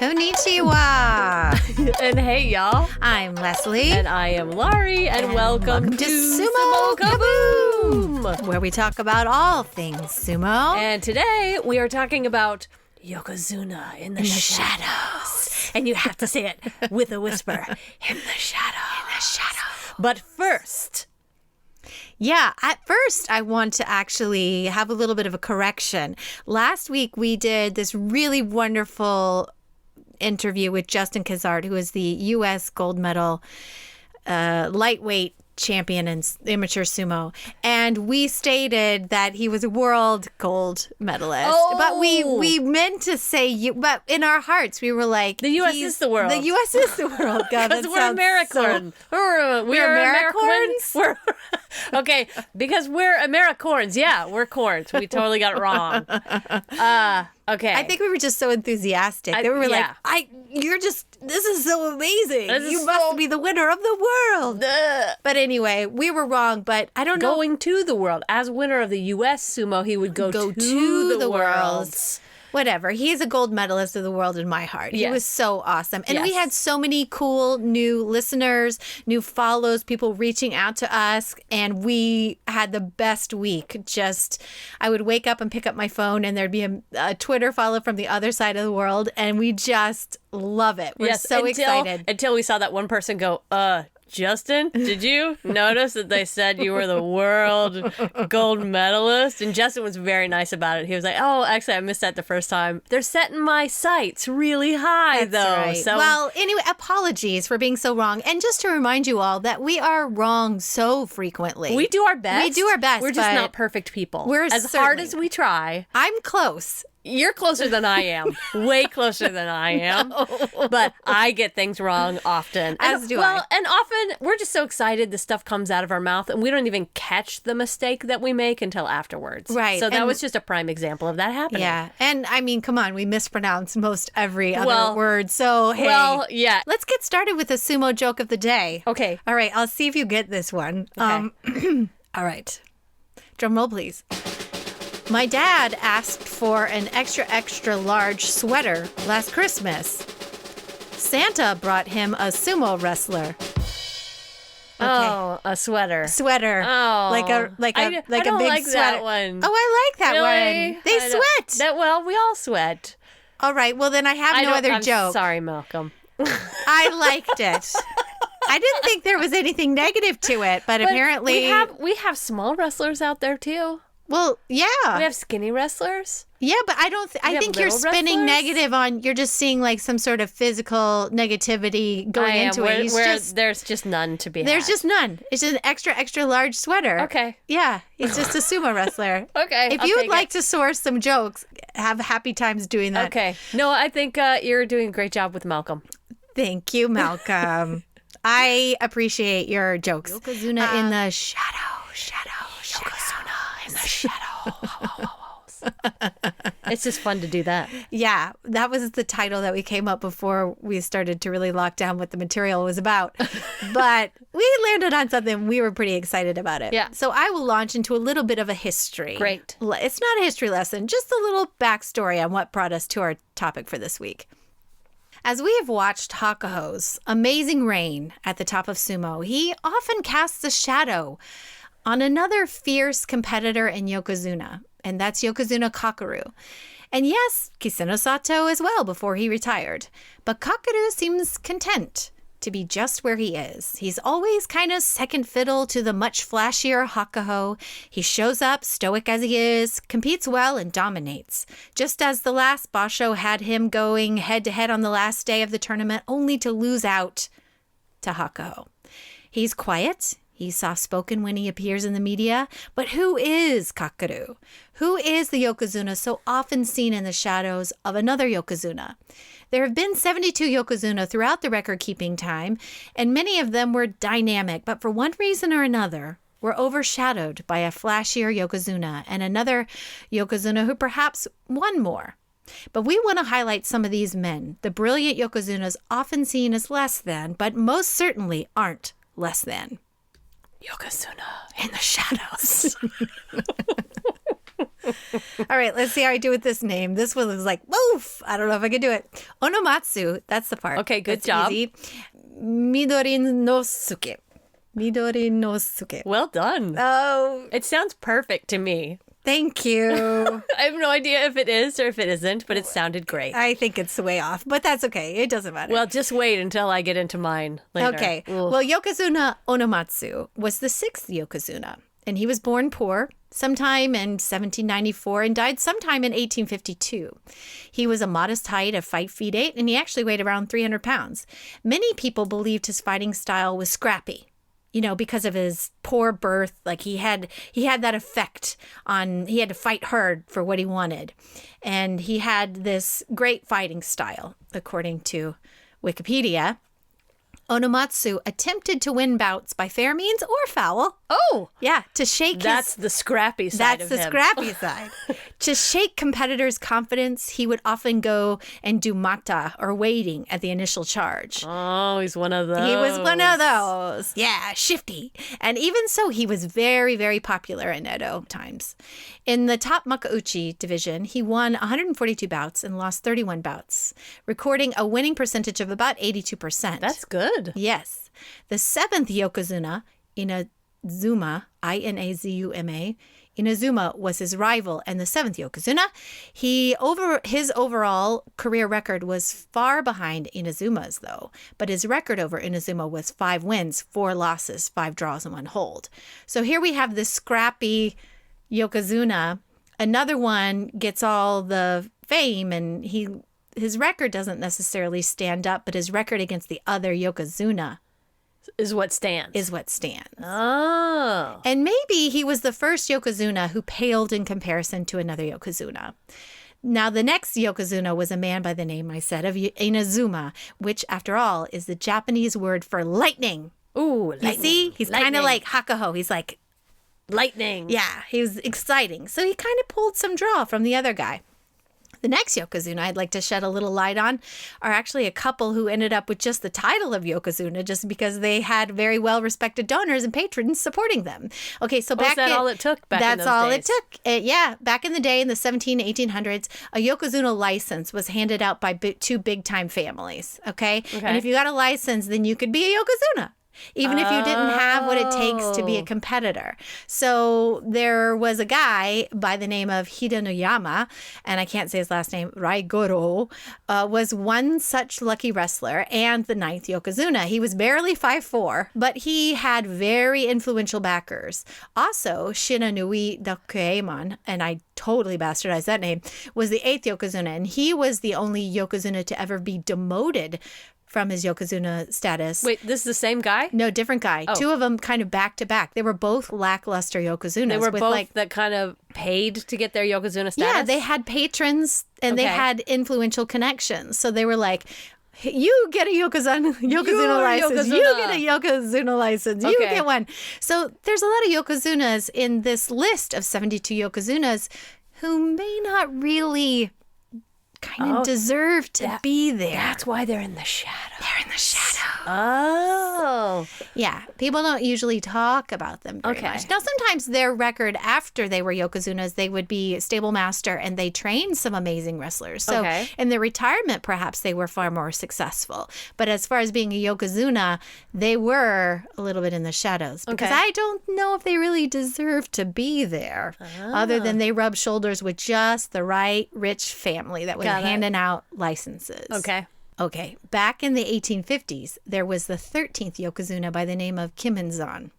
Konnichiwa. And hey, y'all. I'm Leslie. And I am Laurie. And welcome to Sumo Kaboom, where we talk about all things sumo. And today we are talking about Yokozuna in the shadows. And you have to say it with a whisper. In the shadows. In the shadows. But first... Yeah, at first, I want to actually have a little bit of a correction. Last week, we did this really wonderful interview with Justin Kazard, who is the U.S. gold medal lightweight champion in amateur sumo. And we stated that he was a world gold medalist. Oh. But we meant to say, but in our hearts, we were like... The U.S. is the world. The U.S. is the world. God, because we're Americorn. We're Americorns? Okay, because we're Americorns. Yeah, we're corns. We totally got it wrong. Okay. I think we were just so enthusiastic. They were like, this is so amazing. You must be the winner of the world. But anyway, we were wrong, but I don't know. Going to the world. As winner of the U.S. sumo, he would go to the world. Whatever. He's a gold medalist of the world in my heart. He was so awesome. And we had so many cool new listeners, new follows, people reaching out to us. And we had the best week. I would wake up and pick up my phone and there'd be a Twitter follow from the other side of the world. And we just love it. We're so excited. Until we saw that one person go, Justin, did you notice that they said you were the world gold medalist? And Justin was very nice about it. He was like, oh, actually, I missed that the first time. They're setting my sights really high, though. Right. So, well, anyway, apologies for being so wrong. And just to remind you all that we are wrong so frequently. We do our best. We do our best. We're just not perfect people. We're as hard as we try. I'm close. You're closer than I am. Way closer than I am. No. But I get things wrong often. As do I. And often we're just so excited the stuff comes out of our mouth and we don't even catch the mistake that we make until afterwards. Right. So that was just a prime example of that happening. Yeah. And I mean, come on, we mispronounce most every other word. So, hey. Well, yeah. Let's get started with the sumo joke of the day. Okay. All right. I'll see if you get this one. Okay. All right. Drum roll, please. My dad asked for an extra large sweater last Christmas. Santa brought him a sumo wrestler. Okay. Oh, a sweater. Sweater. Oh, like a I big don't like sweater. That one. Oh, I like that really? one. They sweat. We all sweat. All right. Well, then I have no other joke. Sorry, Malcolm. I liked it. I didn't think there was anything negative to it, but apparently we have small wrestlers out there too. Well, yeah. We have skinny wrestlers. Yeah, but I don't. I think you're spinning negative on. You're just seeing like some sort of physical negativity going into it. There's just none to be. There's just none. It's just an extra large sweater. Okay. Yeah, he's just a sumo wrestler. Okay. If you would like to source some jokes, have happy times doing that. Okay. No, I think you're doing a great job with Malcolm. Thank you, Malcolm. I appreciate your jokes. Yokozuna in the shadow. Yokozuna in the shadow. It's just fun to do that. Yeah, that was the title that we came up before we started to really lock down what the material was about. But we landed on something. We were pretty excited about it. Yeah. So I will launch into a little bit of a history. Great. It's not a history lesson, just a little backstory on what brought us to our topic for this week. As we have watched Hakoho's amazing reign at the top of sumo, he often casts a shadow on another fierce competitor in Yokozuna, and that's Yokozuna Kakuryu. And yes, Kiseno Sato as well before he retired. But Kakuru seems content to be just where he is. He's always kind of second fiddle to the much flashier Hakoho. He shows up, stoic as he is, competes well, and dominates. Just as the last Basho had him going head-to-head on the last day of the tournament, only to lose out to Hakoho. He's quiet. He's soft-spoken when he appears in the media. But who is Kakuru? Who is the Yokozuna so often seen in the shadows of another Yokozuna? There have been 72 Yokozuna throughout the record-keeping time, and many of them were dynamic, but for one reason or another, were overshadowed by a flashier Yokozuna and another Yokozuna who perhaps won more. But we want to highlight some of these men, the brilliant Yokozunas often seen as less than, but most certainly aren't less than. Yokozuna in the shadows. All right, let's see how I do with this name. This one was like, woof. I don't know if I can do it. Onomatsu, that's the part. Okay, good That's job. Easy. Midori no suke. Midori no suke. Well done. Oh, It sounds perfect to me. thank you. I have no idea if it is or if it isn't, but it sounded great. I think it's way off, but that's okay. It doesn't matter. Well, just wait until I get into mine later. Okay. Ugh. Well, Yokozuna Onomatsu was the sixth Yokozuna, and he was born poor sometime in 1794 and died sometime in 1852. He was a modest height of 5 feet 8, and he actually weighed around 300 pounds. Many people believed his fighting style was scrappy. Because of his poor birth, like he had that effect on, he had to fight hard for what he wanted. And he had this great fighting style, according to Wikipedia. Onomatsu attempted to win bouts by fair means or foul. Oh, Yeah, to shake that's the scrappy side of That's the him. scrappy side. To shake competitors' confidence, he would often go and do mata, or waiting, at the initial charge. Oh, he's one of those. He was one of those. Yeah, shifty. And even so, he was very, very popular in Edo times. In the top Makauchi division, he won 142 bouts and lost 31 bouts, recording a winning percentage of about 82%. That's good. Yes. The seventh Yokozuna, Inazuma, Inazuma, Inazuma was his rival and the seventh Yokozuna. His overall career record was far behind Inazuma's, though. But his record over Inazuma was 5 wins, 4 losses, 5 draws, and 1 hold. So here we have this scrappy Yokozuna. Another one gets all the fame, and his record doesn't necessarily stand up, but his record against the other Yokozuna Is what stands. is what stands. Oh. And maybe he was the first Yokozuna who paled in comparison to another Yokozuna. Now, the next Yokozuna was a man by the name, I said, of Inazuma, which, after all, is the Japanese word for lightning. Ooh, You lightning. see? He's kind of Lightning. like Hakoho. He's like, Lightning. yeah, he was exciting. So he kind of pulled some draw from the other guy. The next Yokozuna I'd like to shed a little light on are actually a couple who ended up with just the title of Yokozuna just because they had very well-respected donors and patrons supporting them. Okay, so Was that all it took back in That's those all days? it took. Back in the day in the 1800s, a Yokozuna license was handed out by 2 big-time families, okay? And if you got a license, then you could be a Yokozuna, even if you didn't have what it takes to be a competitor. So there was a guy by the name of Hidenoyama, and I can't say his last name, Raigoro, was one such lucky wrestler and the 9th Yokozuna. He was barely 5'4", but he had very influential backers. Also, Shinanui Dakuemon, and I totally bastardized that name, was the 8th Yokozuna, and he was the only Yokozuna to ever be demoted from his Yokozuna status. Wait, this is the same guy? No, different guy. Oh. 2 of them kind of back to back. They were both lackluster Yokozunas. They were with both that kind of paid to get their Yokozuna status? Yeah, they had patrons and they Okay. had influential connections. So they were like, you get a Yokozuna license. Yokozuna. You get a Yokozuna license. You Okay. get one. So there's a lot of Yokozunas in this list of 72 Yokozunas who may not really kind of deserve to be there. That's why they're in the shadow. They're in the shadow. Oh. Yeah, people don't usually talk about them very Okay. much. Now, sometimes their record after they were Yokozunas, they would be stable master and they trained some amazing wrestlers. So Okay. in their retirement, perhaps they were far more successful. But as far as being a Yokozuna, they were a little bit in the shadows because Okay. I don't know if they really deserve to be there, other than they rub shoulders with just the right rich family that was Got it. handing out licenses. Okay, back in the 1850s, there was the 13th Yokozuna by the name of Kimonzan.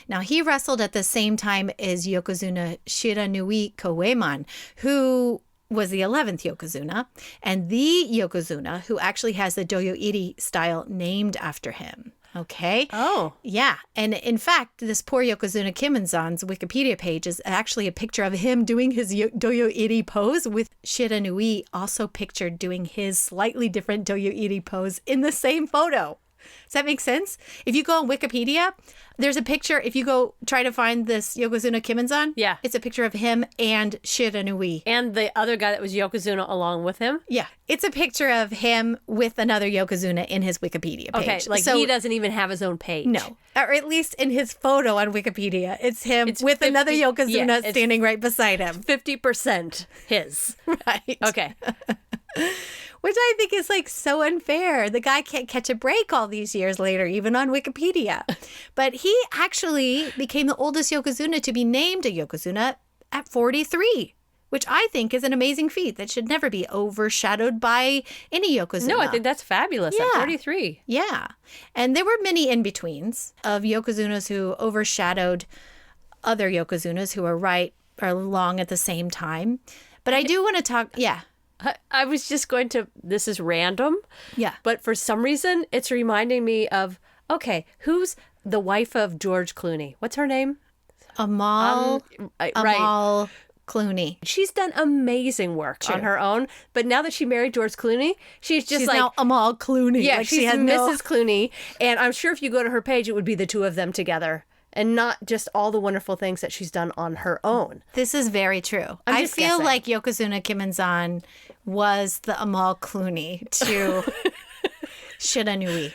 Now, he wrestled at the same time as Yokozuna Shiranui Koemon, who was the 11th Yokozuna, and the Yokozuna who actually has the Doyo-iri style named after him. Okay? Oh. Yeah. And in fact, this poor Yokozuna Kimonzan's Wikipedia page is actually a picture of him doing his Doyo-iri pose with Shiranui also pictured doing his slightly different Doyo-iri pose in the same photo. Does that make sense? If you go on Wikipedia, there's a picture. If you go try to find this Yokozuna Kimonzan, Yeah. it's a picture of him and Shiranui. And the other guy that was Yokozuna along with him. Yeah, it's a picture of him with another Yokozuna in his Wikipedia page. Okay, like he doesn't even have his own page. No, or at least in his photo on Wikipedia, it's him with 50 another Yokozuna it's standing right beside him. 50% his. Right. Okay. Which I think is like so unfair. The guy can't catch a break all these years later, even on Wikipedia. But he actually became the oldest Yokozuna to be named a Yokozuna at 43, which I think is an amazing feat that should never be overshadowed by any Yokozuna. No, I think that's fabulous. Yeah. At 43. Yeah. And there were many in-betweens of Yokozunas who overshadowed other Yokozunas who were right or along at the same time. But I do want to talk, yeah. I was just going to, this is random. Yeah. But for some reason, it's reminding me of, okay, who's the wife of George Clooney? What's her name? Amal Right. Clooney. She's done amazing work on her own. But now that she married George Clooney, she's just She's like, now Amal Clooney. yeah, like she's she has Mrs. Clooney. And I'm sure if you go to her page, it would be the two of them together. And not just all the wonderful things that she's done on her own. This is very true. I'm I just feel guessing. like Yokozuna Kimonzan was the Amal Clooney to Shiranui,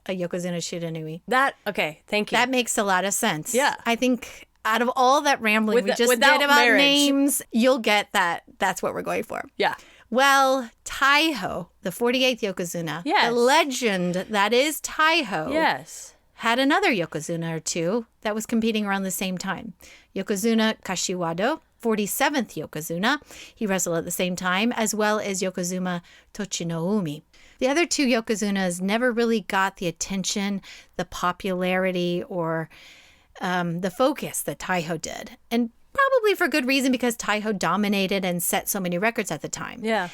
a Yokozuna Shiranui. Okay, thank you. That makes a lot of sense. Yeah. I think out of all that rambling we just did without about marriage. names, you'll get that that's what we're going for. yeah. Well, Taiho, the 48th Yokozuna, Yes. the legend that is Taiho, Yes. had another Yokozuna or two that was competing around the same time. Yokozuna Kashiwado, 47th Yokozuna. He wrestled at the same time, as well as Yokozuna Tochinoumi. The other two Yokozunas never really got the attention, the popularity, or the focus that Taiho did. And probably for good reason, because Taiho dominated and set so many records at the time. Yeah.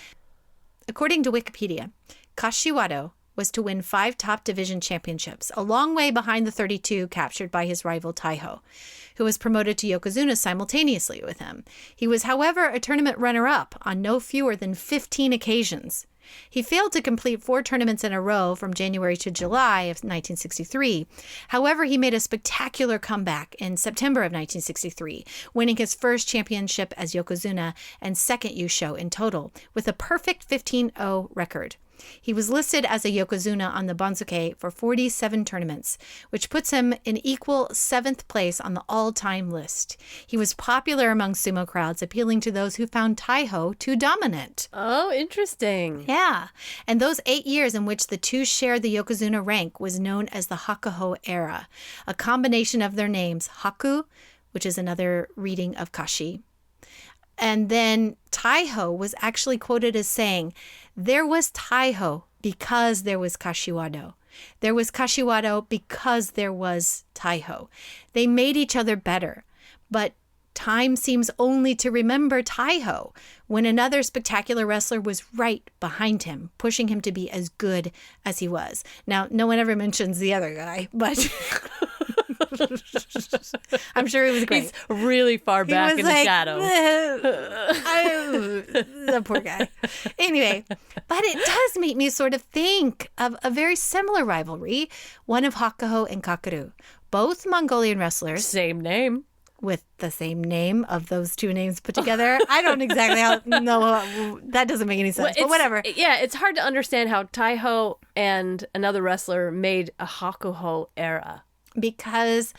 According to Wikipedia, Kashiwado was to win 5 top division championships, a long way behind the 32 captured by his rival Taiho, who was promoted to Yokozuna simultaneously with him. He was, however, a tournament runner-up on no fewer than 15 occasions. He failed to complete 4 tournaments in a row from January to July of 1963. However, he made a spectacular comeback in September of 1963, winning his first championship as Yokozuna and second Yusho in total, with a perfect 15-0 record. He was listed as a Yokozuna on the Banzuke for 47 tournaments, which puts him in equal 7th place on the all-time list. He was popular among sumo crowds, appealing to those who found Taiho too dominant. Oh, interesting. Yeah, and those 8 years in which the two shared the Yokozuna rank was known as the Hakoho Era, a combination of their names, Haku, which is another reading of Kashi. And then Taiho was actually quoted as saying, "There was Taiho because there was Kashiwado. There was Kashiwado because there was Taiho. They made each other better, but time seems only to remember Taiho when another spectacular wrestler was right behind him, pushing him to be as good as he was." Now, no one ever mentions the other guy, but I'm sure he was great. He's really far back in the shadow. The poor guy. Anyway, but it does make me sort of think of a very similar rivalry, one of Hakoho and Kakuru, both Mongolian wrestlers Same name. with the same name of those two names put together. I don't exactly know. That doesn't make any sense, but whatever. Yeah, it's hard to understand how Taiho and another wrestler made a Hakoho Era. Because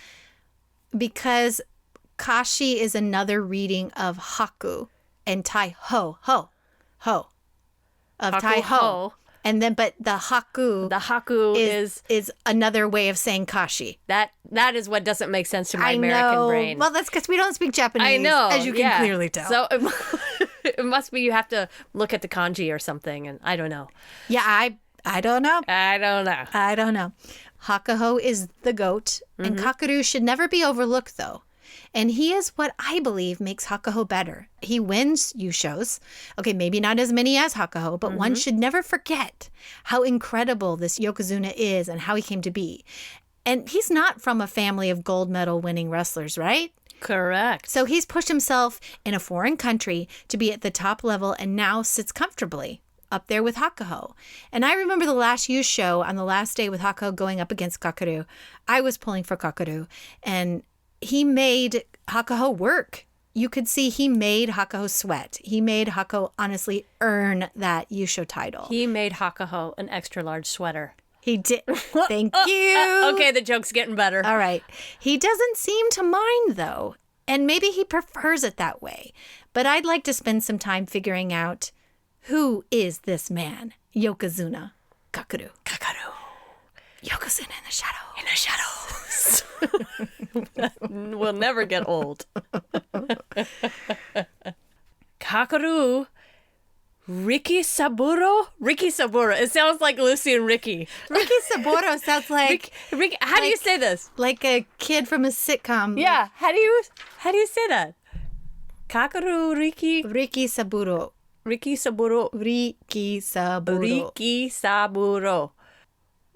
Kashi is another reading of Haku and Taiho of Taiho. Hakoho. And then but the Haku The Haku is another way of saying Kashi. that is what doesn't make sense to my I American know. brain. Well, that's because we don't speak Japanese, I know, as you can yeah. clearly tell. So it must be you have to look at the kanji or something, and I don't know. Yeah, I don't know. I don't know. Hakoho is the goat, and Kakuru should never be overlooked, though. And he is what I believe makes Hakoho better. He wins Yushos. Okay, maybe not as many as Hakoho, but one should never forget how incredible this Yokozuna is and how he came to be. And he's not from a family of gold medal winning wrestlers, right? Correct. So he's pushed himself in a foreign country to be at the top level and now sits comfortably. up there with Hakoho. And I remember the last Yu show on the last day with Hakoho going up against Kakuru. I was pulling for Kakuru, and he made Hakoho work. You could see he made Hakoho sweat. He made Hakoho honestly earn that Yusho title. He made Hakoho an extra large sweater. He did. Thank you. Okay, the joke's getting better. All right. He doesn't seem to mind, though. And maybe he prefers it that way. But I'd like to spend some time figuring out, who is this man, Yokozuna Kakuryu? Kakuru. Yokozuna in the shadow. In the shadows. We'll never get old. Kakuru. Ricky Saburo? Ricky Saburo. It sounds like Lucy and Ricky. Ricky Saburo sounds like... Ricky, how do you say this? Like a kid from a sitcom. Yeah. How do you say that? Kakuru Ricky. Ricky Saburo. Ricky Saburo. Ricky Saburo. Ricky Saburo.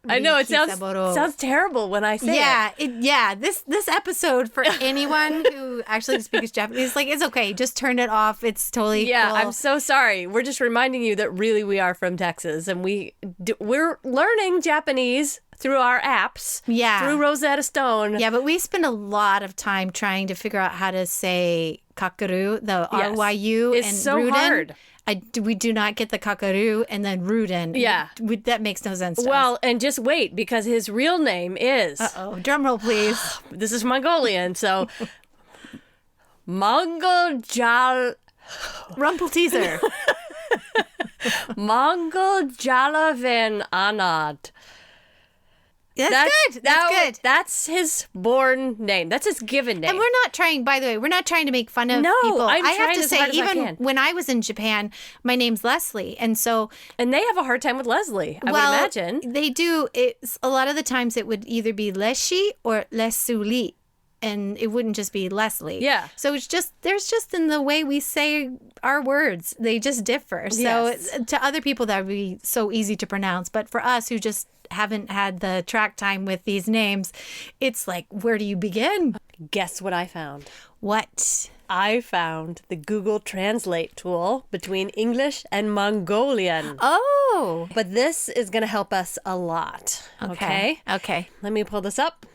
I know it sounds terrible when I say it. This episode for anyone who actually speaks Japanese, like, it's okay. Just turn it off. It's totally cool. I'm so sorry. We're just reminding you that really we are from Texas, and we're learning Japanese through our apps. Yeah. Through Rosetta Stone. Yeah, but we spend a lot of time trying to figure out how to say Kakuru, the RYU, it's and so Ruden. hard. We do not get the Kakuru and then Ruden. Yeah. That makes no sense to Well, us. and just wait, because his real name is... Uh-oh. Drum roll, please. This is Mongolian, so... Mongol Rumple teaser. Mongol Jalavan Anad. That's good. That's good. That's his born name. That's his given name. And we're not trying, by the way, we're not trying to make fun of people. I'm I have trying to as say, hard as I even can. when I was in Japan, my name's Leslie. And so, And they have a hard time with Leslie, I would imagine. They do. It's a lot of the times it would either be Leshi or Lesuli. And it wouldn't just be Leslie. Yeah. So there's just in the way we say our words, they just differ. So Yes. to other people, that would be so easy to pronounce. But for us who just haven't had the track time with these names, it's like, where do you begin? Guess what I found? What? I found the Google Translate tool between English and Mongolian. Oh. But this is going to help us a lot. Okay? Okay. Let me pull this up.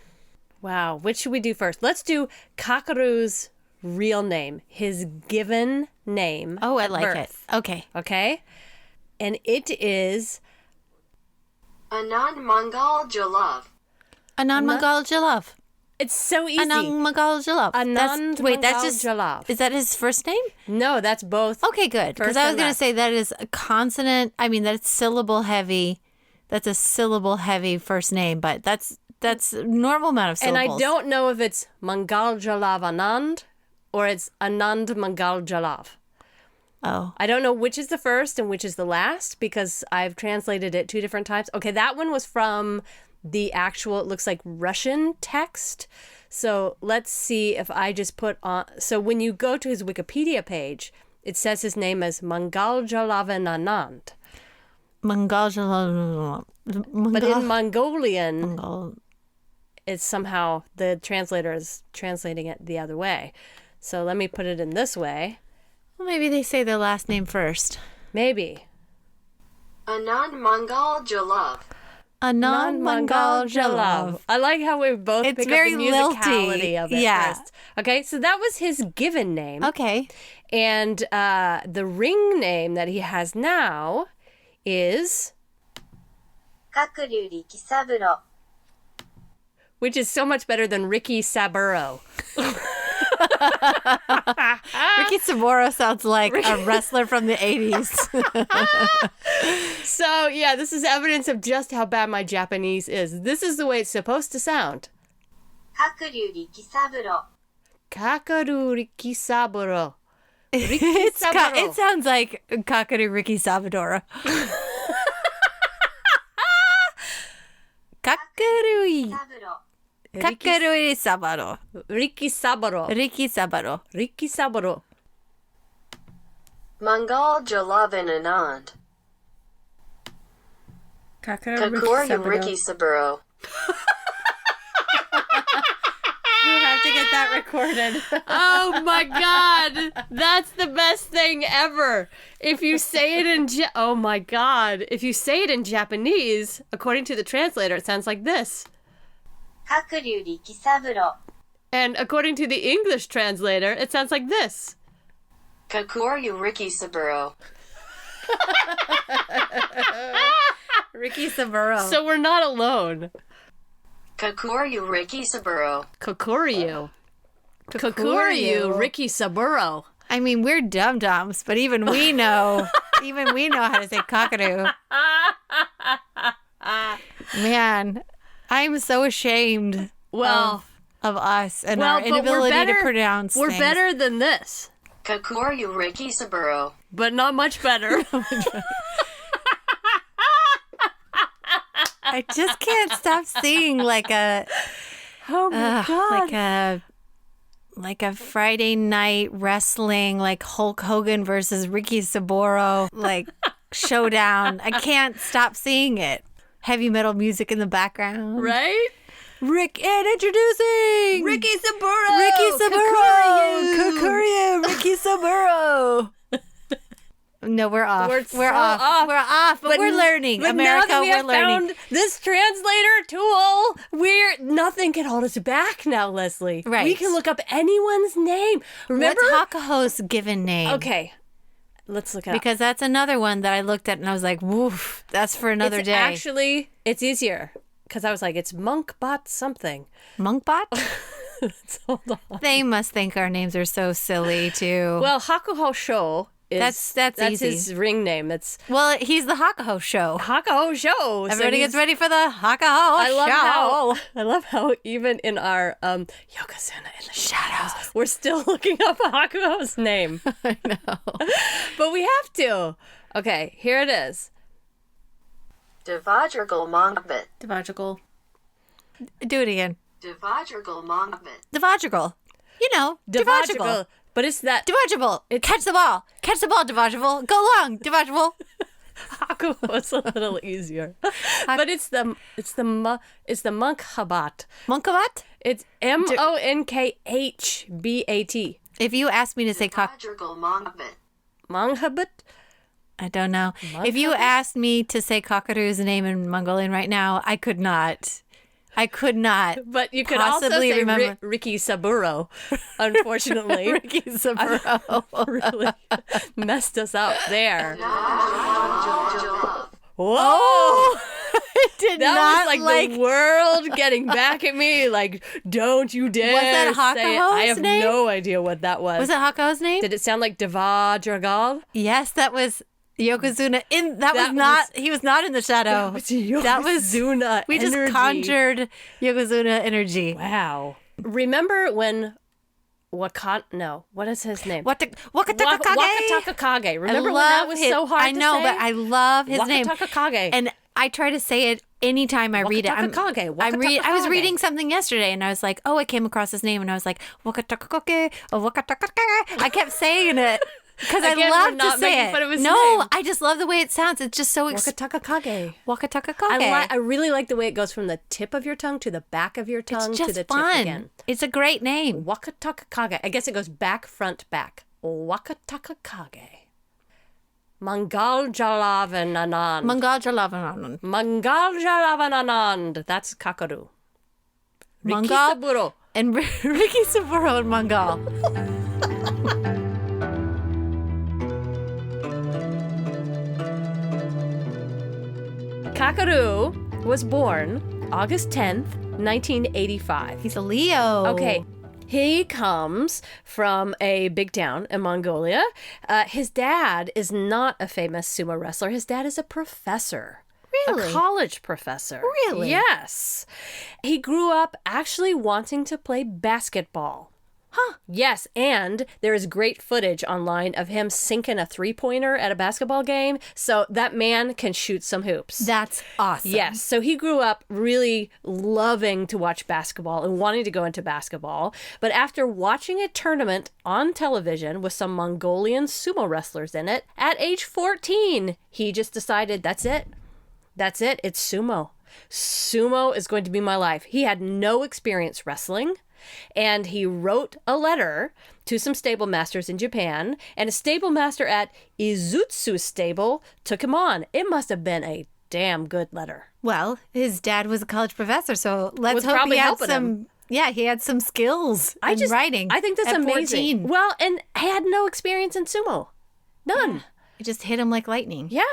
Wow. Which should we do first? Let's do Kakuru's real name, his given name. Oh, I like birth. it. Okay. Okay? And it is... Anand Mangal Jalov. Anand Mangal Jalov. It's so easy. Anand Mangal Jalov. Anand Mangal Jalov. Is that his first name? No, that's both. Okay, good. Because First I was and going to last. say that is a consonant. I mean, that's syllable heavy. That's a syllable heavy first name, but that's a normal amount of And syllables. I don't know if it's Mangal Jalav Anand or it's Anand Mangal Jalav. Oh. I don't know which is the first and which is the last because I've translated it 2 different times. Okay, that one was from the actual, it looks like Russian text. So let's see if I just put on. So when you go to his Wikipedia page, it says his name as Mangal Jalavan Anand. Mangal Jalov. But in Mongolian, Mangal. it's somehow the translator is translating it the other way. So let me put it in this way. Well, maybe they say their last name first. Maybe. Anand Mangal Jalov. Anand Mangal Jalov. I like how we both It's pick very up the musicality lilty. of it Yeah. first. Okay, so that was his given name. Okay. And the ring name that he has now is... Kakuryu Riki Saburo. Which is so much better than Ricky Saburo. Ricky Saburo sounds like a wrestler from the 80s. So, yeah, this is evidence of just how bad my Japanese is. This is the way it's supposed to sound. Kakuryu Riki Saburo. Kakuru Ricky Saburo. It sounds like Kakuru Ricky Salvador. Kakuru. Saburo. Kakuru Sabaro. Ricky Saburo. Ricky Sabaro. Ricky Saburo. Mangal Jalavan Anand. Kakuryu Riki Saburo. You have to get that recorded. Oh my God. That's the best thing ever. If you say it in oh my God. If you say it in Japanese, according to the translator, it sounds like this. Kakuryu Rikisaburo. And according to the English translator, it sounds like this. Kakuryu Rikisaburo. Ricky Saburo. So we're not alone. Kakuryu Rikisaburo. Kakuryu. Kakuryu, Ricky Saburo. I mean, we're dum-dums, but even we know how to say Kakuru. Man, I'm so ashamed of us and our inability to pronounce We're things. better than this. Kakuryu Rikisaburo. But not much better. I just can't stop seeing like a Oh my God. like a Friday night wrestling, like Hulk Hogan versus Ricky Saburo, like showdown. I can't stop seeing it. Heavy metal music in the background. Right? And introducing Ricky Saburo. Ricky Saburo. Kakuryu. Kakuryu. Ricky Saburo. No, we're off. We're so off. off. We're off, but we're learning. But America, now that we we're have learning. found this translator tool, nothing can hold us back now, Leslie. Right. We can look up anyone's name. Remember? What's Hakoho's given name? Okay. Let's look it up. Because that's another one that I looked at and I was like, woof, that's for another day. Actually, it's easier. Because I was like, it's Monkbot something. Monkbot? Hold on. They must think our names are so silly, too. Well, Hakoho Show is... That's easy. his ring name. Well, he's the Hakoho Show. Hakoho Show. Everybody gets ready for the Hakoho Show. I love how even in our Yokozuna in the shadows, we're still looking up Hakuho's name. I know. But we have to. Okay, here it is. Devajragal Mongbit. Devajragal. Do it again. Devajragal Mongbit. Devajragal. You know, Devajragal. But it's that Devajragal. Catch the ball. Catch the ball, Devajragal. Go long, Devajragal. Hakuho is a little easier. But it's the Monkhabat. Monkabat? It's Monkhabat. If you ask me to say Devajragal Mongbit. Monkhabat? I don't know. If you asked me to say Kakuru's name in Mongolian right now, I could not. But you could also possibly say remember. Ricky Saburo, unfortunately. Ricky Saburo. Really messed us up there. Whoa! Oh, I did That not was like the world getting back at me. Like, don't you dare that say it. Hakoho's I have name? no idea what that was. Was it Hakoho's name? Did it sound like Devajragal? Yes, that was Yokozuna. He was not in the shadow. That was Yokozuna We just energy. conjured Yokozuna energy. Wow. Remember when what is his name? Wakatakakage. Wakatakakage. Remember when that was so hard to say? I know, but I love his name. Wakatakakage. And I try to say it anytime I read it. Wakatakakage. I was reading something yesterday and I was like, oh, I came across his name and I was like, Wakatakakage, Wakatakakage. I kept saying it. Because I Again, love we're not to say making it. fun of his No, name. I just love the way it sounds. It's just so Wakatakakage. Wakatakakage. I really like the way it goes from the tip of your tongue to the back of your tongue It's to just the fun. tip again. It's a great name. Wakatakakage. I guess it goes back, front, back. Wakatakakage. Mangal Jalavananand. Mangal Jalavananand. Mangal Jalavananand. That's Kakuru. Ricky Mangal Saburo. and Ricky Saburo and Mangal. Kakuru was born August 10th, 1985. He's a Leo. Okay. He comes from a big town in Mongolia. His dad is not a famous sumo wrestler. His dad is a professor. Really? A college professor. Really? Yes. He grew up actually wanting to play basketball. Huh. Yes, and there is great footage online of him sinking a three-pointer at a basketball game, so that man can shoot some hoops. That's awesome. Yes, so he grew up really loving to watch basketball and wanting to go into basketball, but after watching a tournament on television with some Mongolian sumo wrestlers in it, at age 14, he just decided, that's it. That's it. It's sumo. Sumo is going to be my life. He had no experience wrestling. And he wrote a letter to some stable masters in Japan, and a stable master at Izutsu Stable took him on. It must have been a damn good letter. Well, his dad was a college professor, so let's Was hope probably he had helping some. him. Yeah, he had some skills in writing. I think that's at amazing. 14. Well, and had no experience in sumo. None. It just hit him like lightning. Yeah.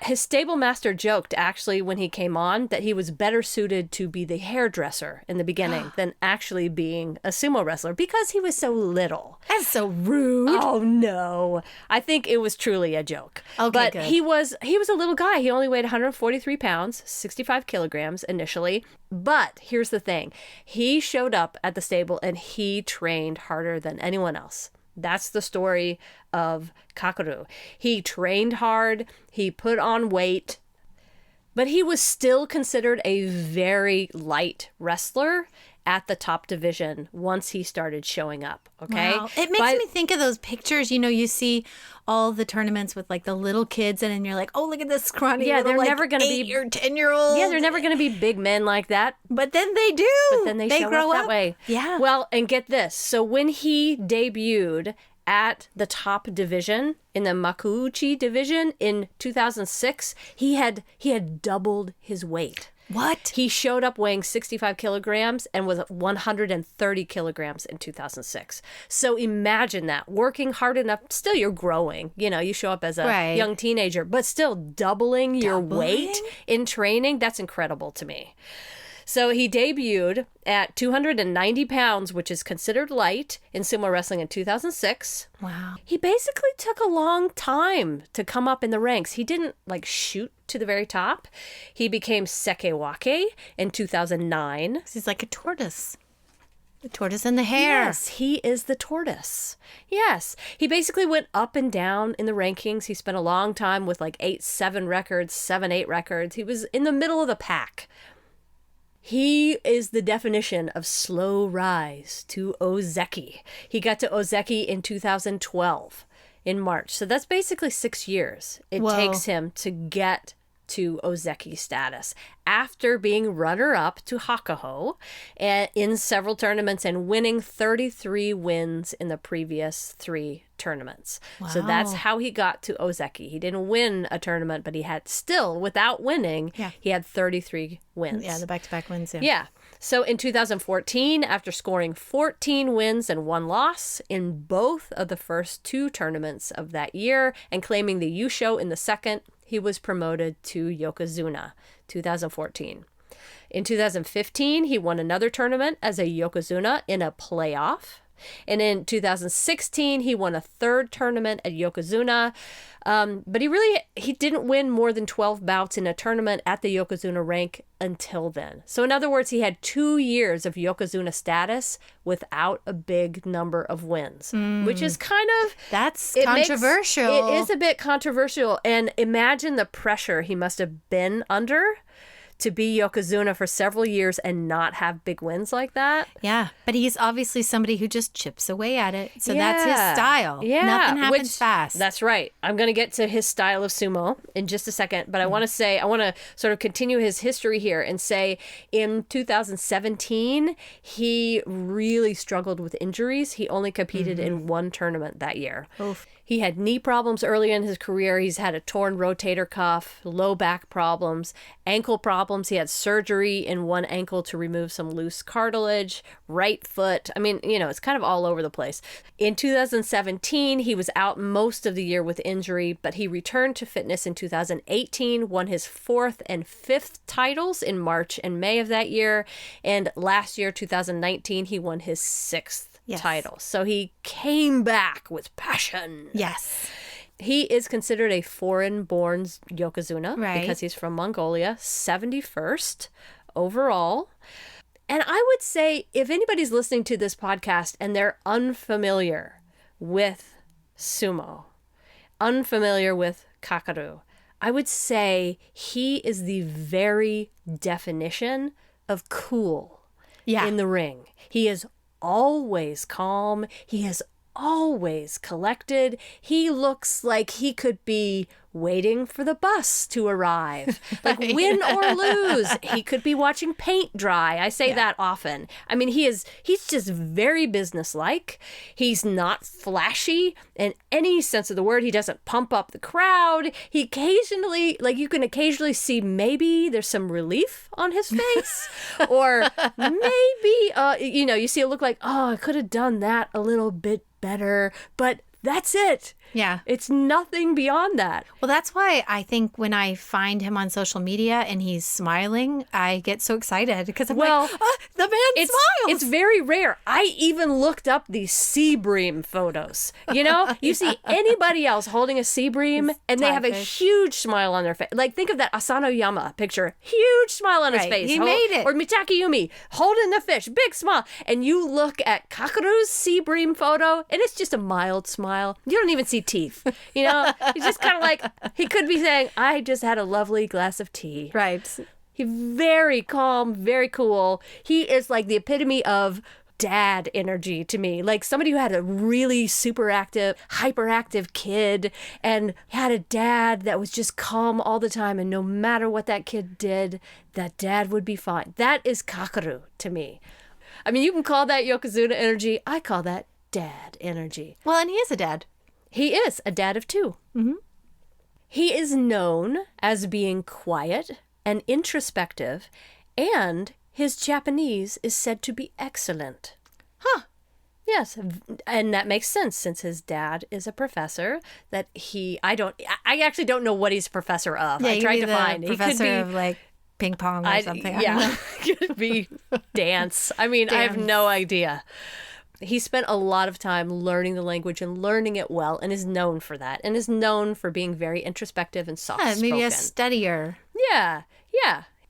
His stable master joked, actually, when he came on, that he was better suited to be the hairdresser in the beginning than actually being a sumo wrestler because he was so little. That's so rude. Oh, no. I think it was truly a joke. Okay, but good. he was a little guy. He only weighed 143 pounds, 65 kilograms initially. But here's the thing. He showed up at the stable and he trained harder than anyone else. That's the story of Kakuru. He trained hard, he put on weight, but he was still considered a very light wrestler at the top division once he started showing up, okay? Wow. It makes me think of those pictures, you see all the tournaments with like the little kids in it, and you're like, oh, look at this scrawny little, they're like, never going to be 8 or 10-year-old. Yeah, they're never going to be big men like that. But then they do. But then they show grow up that way. Yeah. Well, and get this. So when he debuted at the top division, in the Makuuchi division in 2006, he had doubled his weight. What? He showed up weighing 65 kilograms and was 130 kilograms in 2006. So imagine that. Working hard enough, still you're growing. You show up as a young teenager, but still doubling your weight in training, that's incredible to me. So he debuted at 290 pounds, which is considered light in sumo wrestling in 2006. Wow. He basically took a long time to come up in the ranks. He didn't shoot to the very top. He became sekewake in 2009. He's like a tortoise. The tortoise and the hare. Yes, he is the tortoise. Yes. He basically went up and down in the rankings. He spent a long time with 8-7 records, 7-8 records. He was in the middle of the pack. He is the definition of slow rise to Ozeki. He got to Ozeki in 2012 in March. So that's basically 6 years it takes him to get to Ozeki status after being runner-up to Hakoho in several tournaments and winning 33 wins in the previous 3 tournaments. Wow. So that's how he got to Ozeki. He didn't win a tournament, but he had still, without winning, he had 33 wins. Yeah, the back-to-back wins. Yeah. So in 2014, after scoring 14 wins and 1 loss in both of the first 2 tournaments of that year and claiming the Yusho in the second, he was promoted to Yokozuna, 2014. In 2015, he won another tournament as a Yokozuna in a playoff. And in 2016, he won a 3rd tournament at Yokozuna. But he didn't win more than 12 bouts in a tournament at the Yokozuna rank until then. So in other words, he had 2 years of Yokozuna status without a big number of wins, which is kind of... That's controversial. It is a bit controversial. And imagine the pressure he must have been under to be Yokozuna for several years and not have big wins like that. Yeah, but he's obviously somebody who just chips away at it. So that's his style. Yeah. Nothing happens fast. That's right. I'm going to get to his style of sumo in just a second, but I want to sort of continue his history here and say in 2017, he really struggled with injuries. He only competed in 1 tournament that year. Oof. He had knee problems early in his career. He's had a torn rotator cuff, low back problems, ankle problems. He had surgery in one ankle to remove some loose cartilage, right foot. I mean, it's kind of all over the place. In 2017, he was out most of the year with injury, but he returned to fitness in 2018, won his 4th and 5th titles in March and May of that year. And last year, 2019, he won his 6th title. So he came back with passion. Yes. He is considered a foreign-born Yokozuna because he's from Mongolia, 71st overall. And I would say if anybody's listening to this podcast and they're unfamiliar with sumo, unfamiliar with Kakuru, I would say he is the very definition of cool in the ring. He is always calm. He is always collected. He looks like he could be waiting for the bus to arrive. Like, win or lose, he could be watching paint dry. I say that often. I mean, he's just very businesslike. He's not flashy in any sense of the word. He doesn't pump up the crowd. He occasionally, like, you can occasionally see maybe there's some relief on his face, or maybe, you see it look like, oh, I could have done that a little bit better, but that's it. Yeah. It's nothing beyond that. Well, that's why I think when I find him on social media and he's smiling, I get so excited because I'm like, oh, the man smiles. It's very rare. I even looked up these sea bream photos. You see anybody else holding a sea bream and they have a huge smile on their face. Like, think of that Asanoyama picture. Huge smile on his face. He made it. Or Mitakayumi holding the fish. Big smile. And you look at Kakuru's sea bream photo and it's just a mild smile. You don't even see teeth. He's just kind of like, he could be saying, I just had a lovely glass of tea. Right. He's very calm, very cool. He is like the epitome of dad energy to me. Like somebody who had a really super active, hyperactive kid and had a dad that was just calm all the time. And no matter what that kid did, that dad would be fine. That is Kakuru to me. I mean, you can call that Yokozuna energy. I call that dad energy. Well, and he is a dad. He is a dad of two. Mm-hmm. He is known as being quiet and introspective, and his Japanese is said to be excellent. Huh. Yes, and that makes sense since his dad is a professor. I actually don't know what he's a professor of. Yeah, I tried to find. Professor he could be of like ping pong or something. Yeah, could be dance. I mean, I have no idea. He spent a lot of time learning the language and learning it well and is known for that and is known for being very introspective and soft-spoken. Maybe a studier. Yeah.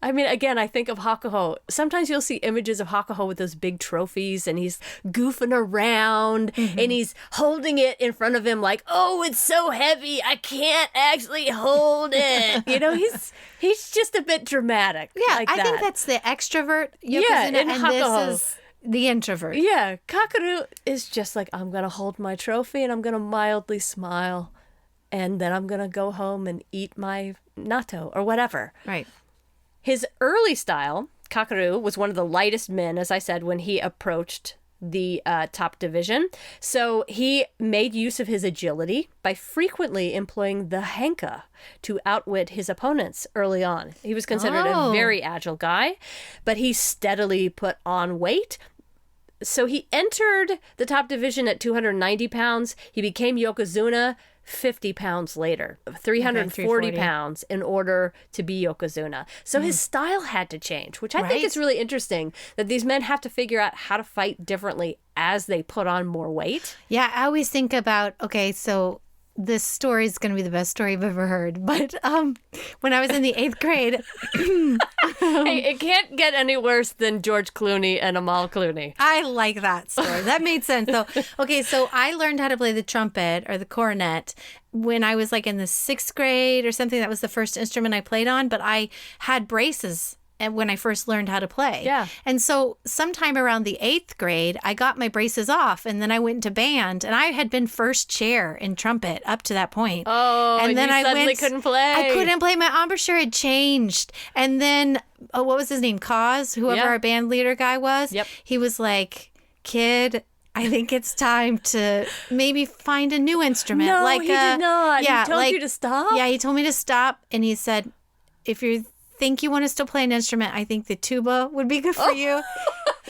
I mean, again, I think of Hakoho. Sometimes you'll see images of Hakoho with those big trophies and he's goofing around and he's holding it in front of him like, oh, it's so heavy, I can't actually hold it. He's just a bit dramatic. Yeah, like I think that. that's the extrovert Yokozuna, in and Hakoho. this is the introvert. Yeah, Kakuru is just like, I'm going to hold my trophy and I'm going to mildly smile and then I'm going to go home and eat my natto or whatever. Right. His early style, Kakuru, was one of the lightest men, as I said, when he approached the top division. So he made use of his agility by frequently employing the hanka to outwit his opponents early on. He was considered a very agile guy, but he steadily put on weight. So he entered the top division at 290 pounds. He became Yokozuna 50 pounds later, 340 pounds in order to be Yokozuna. So his style had to change, which I think is really interesting, that these men have to figure out how to fight differently as they put on more weight. Yeah, I always think about, okay, so this story is going to be the best story I've ever heard. But when I was in the 8th grade... Hey, it can't get any worse than George Clooney and Amal Clooney. I like that story. That made sense, though. Okay, so I learned how to play the trumpet or the cornet when I was like in the 6th grade or something. That was the first instrument I played on, but I had braces when I first learned how to play. Yeah. And so sometime around the 8th grade, I got my braces off and then I went into band and I had been first chair in trumpet up to that point. Oh, and then I suddenly couldn't play. I couldn't play. My embouchure had changed. And then, what was his name? Kaz, whoever our band leader guy was. Yep. He was like, kid, I think it's time to maybe find a new instrument. No, he did not. Yeah, he told you to stop? Yeah, he told me to stop. And he said, if you think you want to still play an instrument, I think the tuba would be good for you.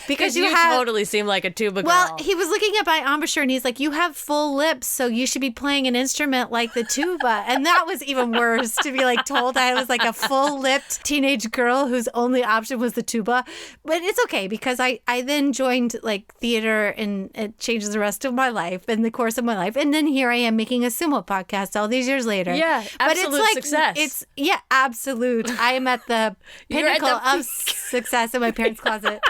Because you totally seem like a tuba girl. Well, he was looking at my embouchure and he's like, you have full lips, so you should be playing an instrument like the tuba. And that was even worse, to be like told I was like a full-lipped teenage girl whose only option was the tuba. But it's okay because I then joined like theater and it changed the rest of my life and the course of my life. And then here I am making a sumo podcast all these years later. Yeah, absolute success. Absolute. I am at the pinnacle of success in my parents' closet.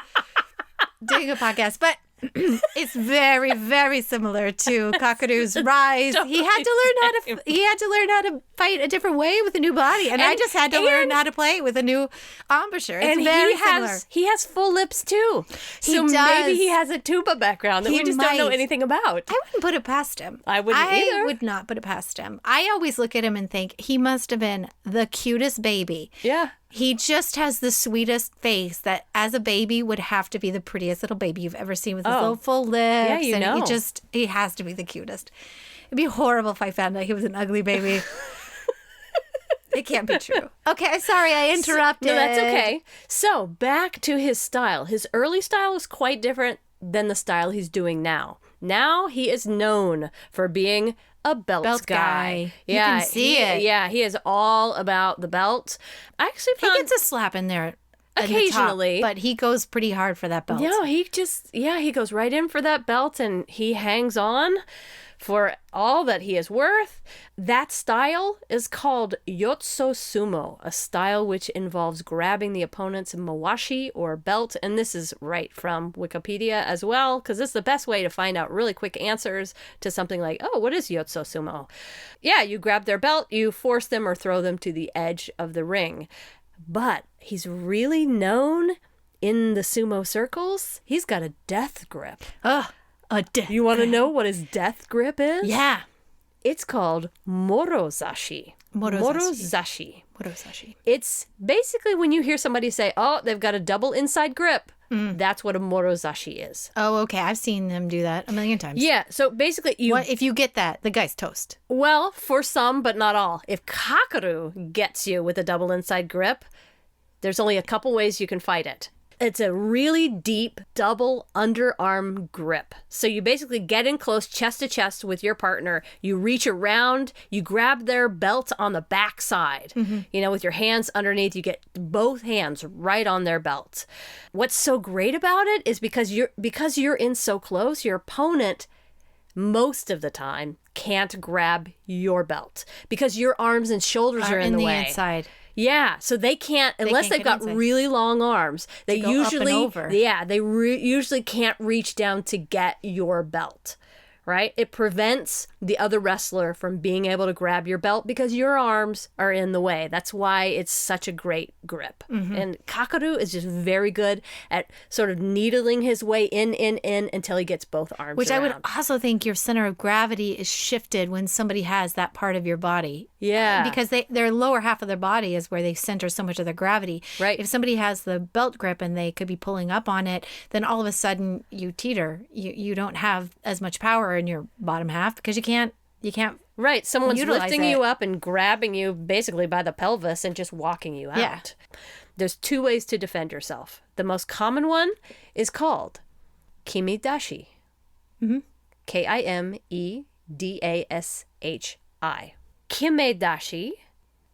Doing a podcast. But It's very, very similar to Kakuru's rise. He had to learn how to fight a different way with a new body, and I just had to learn how to play with a new embouchure. It's very similar. He has full lips too. So maybe he has a tuba background that we just don't know anything about. I wouldn't put it past him. I wouldn't either. I would not put it past him. I always look at him and think he must have been the cutest baby. Yeah. He just has the sweetest face that as a baby would have to be the prettiest little baby you've ever seen with his little full lips. Yeah, he has to be the cutest. It'd be horrible if I found out he was an ugly baby. It can't be true. Okay, sorry, I interrupted. No, that's okay. So back to his style. His early style is quite different than the style he's doing now. Now he is known for being a belt guy. Yeah, you can see it. Yeah, he is all about the belt. I actually found he gets a slap in there occasionally, but he goes pretty hard for that belt. No, he goes right in for that belt, and he hangs on for all that he is worth. That style is called Yotso Sumo, a style which involves grabbing the opponent's mawashi or belt. And this is right from Wikipedia as well, because it's the best way to find out really quick answers to something like, oh, what is Yotso Sumo? Yeah, you grab their belt, you force them or throw them to the edge of the ring. But he's really known in the sumo circles. He's got a death grip. You want to know what his death grip is? Yeah. It's called morozashi. Morozashi. It's basically when you hear somebody say, oh, they've got a double inside grip. That's what a morozashi is. Oh, okay. I've seen them do that a million times. Yeah. So basically if you get that, the guy's toast. Well, for some, but not all. If Kakuru gets you with a double inside grip, there's only a couple ways you can fight it. It's a really deep double underarm grip. So you basically get in close chest to chest with your partner. You reach around, you grab their belt on the backside. With your hands underneath, you get both hands right on their belt. What's so great about it is because you're in so close, your opponent most of the time can't grab your belt because your arms and shoulders are in the way. Inside. Yeah, so they can't unless they've got really long arms. They usually usually can't reach down to get your belt. Right? It prevents the other wrestler from being able to grab your belt because your arms are in the way. That's why it's such a great grip. And Kakuru is just very good at sort of needling his way in until he gets both arms Which around. I would also think your center of gravity is shifted when somebody has that part of your body. Yeah. Because their lower half of their body is where they center so much of their gravity. Right. If somebody has the belt grip and they could be pulling up on it, then all of a sudden you teeter. You don't have as much power in your bottom half because you can't Right. Someone's lifting it. you up and grabbing you basically by the pelvis and just walking you out. Yeah. There's two ways to defend yourself. The most common one is called Kimedashi. Kimedashi. Kimedashi.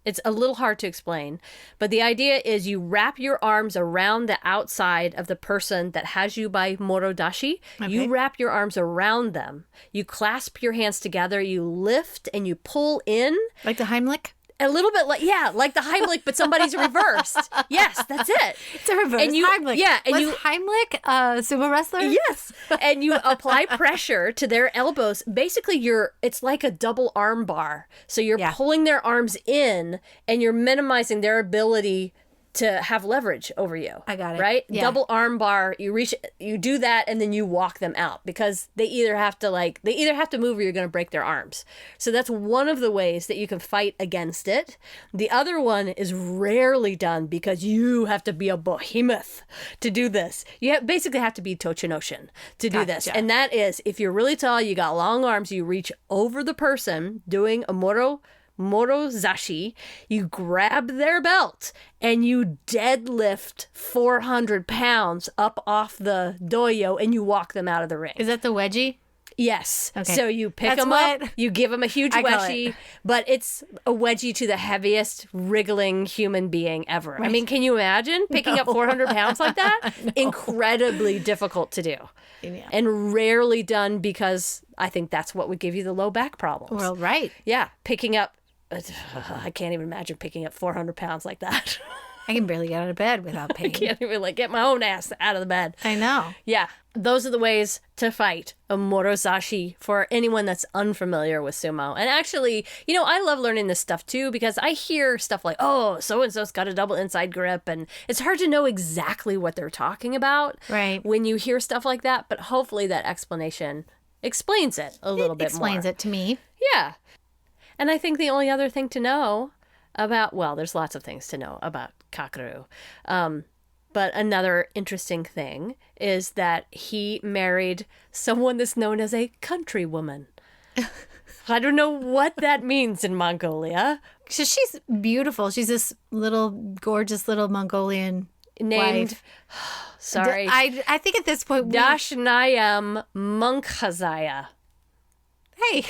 It's a little hard to explain, but the idea is you wrap your arms around the outside of the person that has you by morodashi. Okay. You wrap your arms around them. You clasp your hands together. You lift and you pull in. Like the Heimlich? A little bit like the Heimlich, but somebody's reversed. Yes, that's it. It's a reverse Heimlich. Yeah, and Was Heimlich a sumo wrestler? Yes, and you apply pressure to their elbows. Basically, it's like a double arm bar. So you're pulling their arms in, and you're minimizing their ability to have leverage over you. I got it. Right? Yeah. Double arm bar, you do that and then you walk them out because they either have to move or you're going to break their arms. So that's one of the ways that you can fight against it. The other one is rarely done because you have to be a behemoth to do this. You basically have to be Tochinoshin to do this. And that is, if you're really tall, you got long arms, you reach over the person doing a morozashi, you grab their belt and you deadlift 400 pounds up off the doyo and you walk them out of the ring. Is that the wedgie? Yes. Okay. So you pick them up, you give them a huge wedgie, but it's a wedgie to the heaviest wriggling human being ever. Right. I mean, can you imagine picking up 400 pounds like that? No. Incredibly difficult to do. Yeah. And rarely done because I think that's what would give you the low back problems. Well, right. Yeah. Picking up I can't even imagine picking up 400 pounds like that. I can barely get out of bed without pain. Can't even like get my own ass out of the bed. I know. Yeah, those are the ways to fight a morozashi for anyone that's unfamiliar with sumo. And actually, you know, I love learning this stuff too because I hear stuff like, oh, so-and-so's got a double inside grip. And it's hard to know exactly what they're talking about when you hear stuff like that. But hopefully that explanation explains it a little bit more. Explains it to me. Yeah. And I think the only other thing to know about, well, there's lots of things to know about Kakuru. But another interesting thing is that he married someone that's known as a country woman. I don't know what that means in Mongolia. So she's beautiful. She's this little, gorgeous little Mongolian Named, wife. sorry, I think at this point, Dashnayam Munkhazaya. Hey,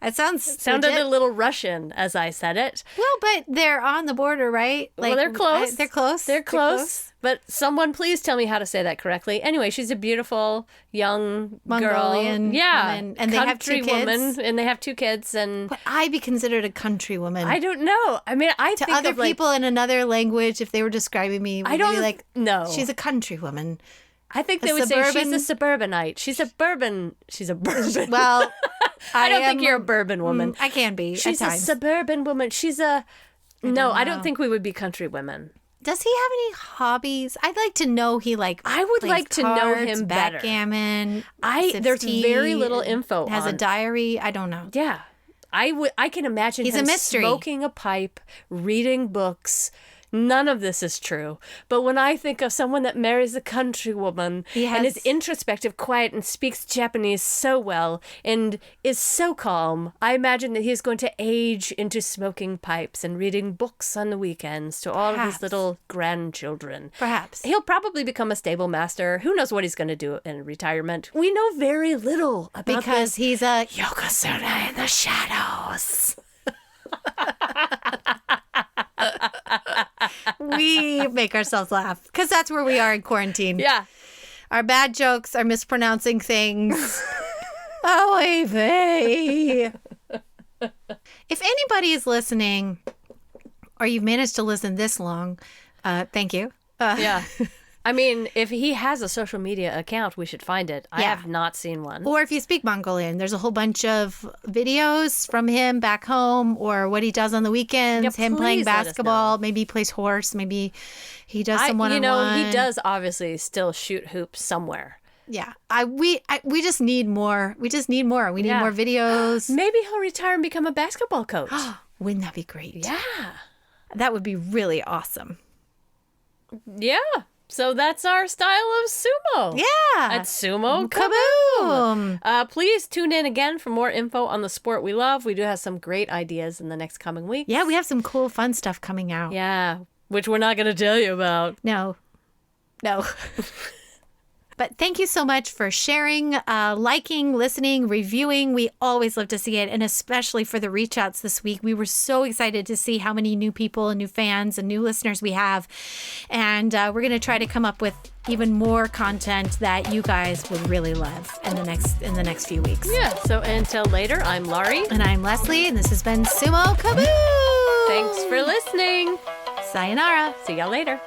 that Sounded legit. a little Russian as I said it. Well, but they're on the border, right? Well, they're close. They're close. They're close. But someone please tell me how to say that correctly. Anyway, she's a beautiful young Mongolian girl. Yeah. woman. And they have 2 kids. Woman, and they have 2 kids. And Would I be considered a country woman? I don't know. I mean, I to think other of, like, people in another language, if they were describing me, would I don't be like, know. She's a country woman. I think they would say she's a suburbanite. She's a bourbon. Well, I don't think you're a bourbon woman. I can be. She's at a times. suburban woman. She's a... No, I don't know. think we would be country women. Does he have any hobbies? I'd like to know he I would plays like to know cards, him better. Backgammon. There's sips very tea, little info Has on. a diary. I don't know. Yeah. I can imagine He's him a mystery. smoking a pipe, reading books. None of this is true. But when I think of someone that marries a country woman and is introspective, quiet, and speaks Japanese so well and is so calm, I imagine that he's going to age into smoking pipes and reading books on the weekends to all of his little grandchildren. Perhaps. He'll probably become a stable master. Who knows what he's going to do in retirement? We know very little about Because this. he's a Yokozuna in the shadows. We make ourselves laugh because that's where we are in quarantine. Yeah. Our bad jokes are mispronouncing things. Oh, vey. If anybody is listening, or you've managed to listen this long, thank you. Yeah. I mean, if he has a social media account, we should find it. I Yeah. have not seen one. Or if you speak Mongolian, there's a whole bunch of videos from him back home or what he does on the weekends, Yeah, him playing please let us basketball. Maybe he plays horse. Maybe he does some one-on-one. he does obviously still shoot hoops somewhere. Yeah. We just need more. We just need more. We need Yeah. more videos. Maybe he'll retire and become a basketball coach. Wouldn't that be great? Yeah. That would be really awesome. Yeah. So that's our style of sumo. Yeah. At Sumo Kaboom. Please tune in again for more info on the sport we love. We do have some great ideas in the next coming weeks. Yeah, we have some cool, fun stuff coming out. Yeah, which we're not going to tell you about. No. But thank you so much for sharing, liking, listening, reviewing. We always love to see it, and especially for the reach outs this week. We were so excited to see how many new people and new fans and new listeners we have. And we're going to try to come up with even more content that you guys would really love in the next few weeks. Yeah, so until later, I'm Laurie. And I'm Leslie, and this has been Sumo Kaboom! Thanks for listening. Sayonara. See y'all later.